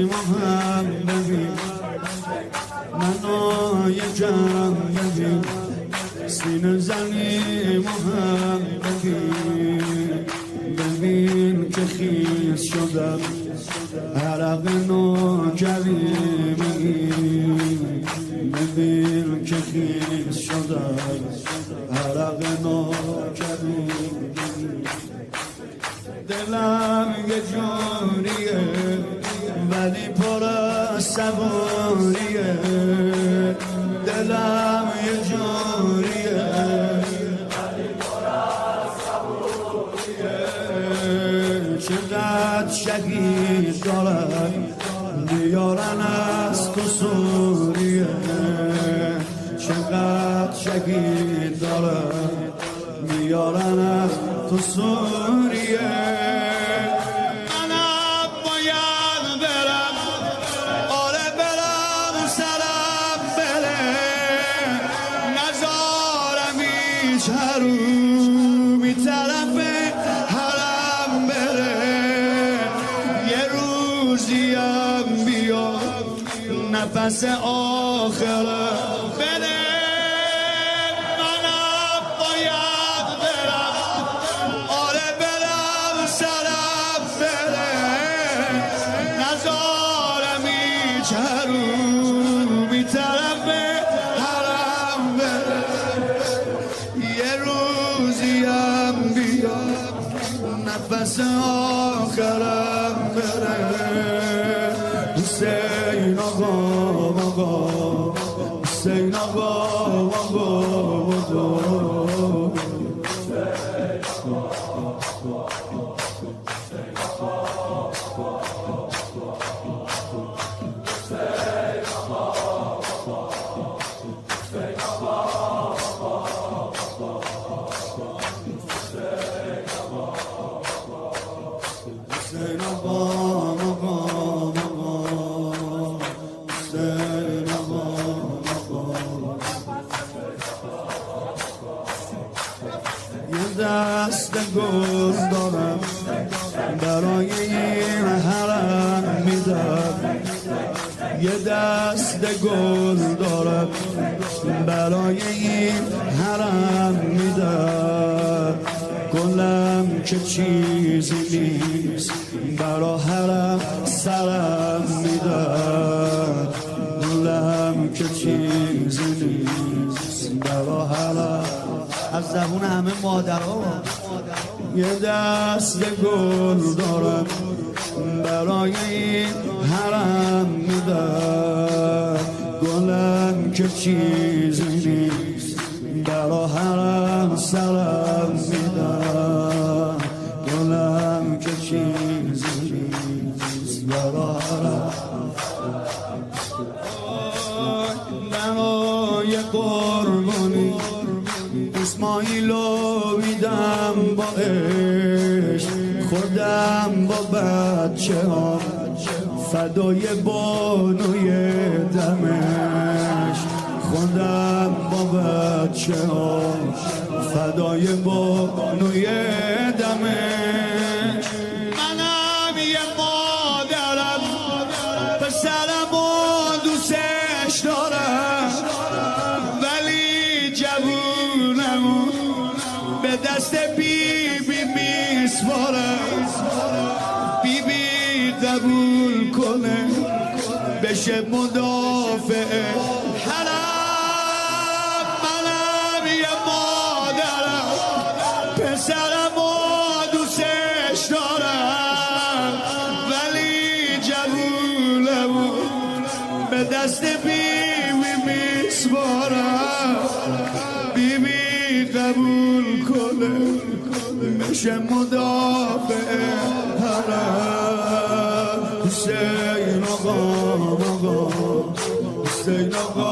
محمدی منو یه جمع ببین سینه زنی محمدی ببین که خیز شدم عرق نوجوی ببین که خیز شدم عرق نوجوی دلم یه جوریه ولی پر از صبوریه دلم یه جوریه ولی پر از صبوریه چقدر شهید دارن بیارن از تو سوریه چقدر شهید دارن بیارن از تو سوریه بی طرف حرم بره یه روزیم بیا نفس آخره بده منم باید برم آره برم سرم بره نزارم هیچ رو بی طرف حرم بره روزیم بیاد نفس آخرم بره حسین آقا حسین آقا یه دست گل دارم برای این حرم میدم یه دست گل دارم برای این حرم میدم گلم که چیزی نیست برا حرم سرم میدم گلم که چیزی نیست برا حرم از زبون همه مادرها یه دست گل دارم برای این حرم میدم گلم که چیزی نیست برا حرم سرم میدم گلم که چیزی نیست برا حرم نمای قربانی اسماعیلو میدم با عشق خودم با بچه ها فدای بانوی دمشق خودم با بچه ها فدای بانوی دمشق منم یه مادرم پسرم و دوستش دارم ولی جوونم به دست بیبی میسپارم بیبی قبول کنه بشه مدافع حرم منم یه مادرم پسرم و دوستش دارم ولی جوونم به دست بیبی میسپارم بیبی قبول کنه بشه مدافع حرم حسین آقا حسین آقا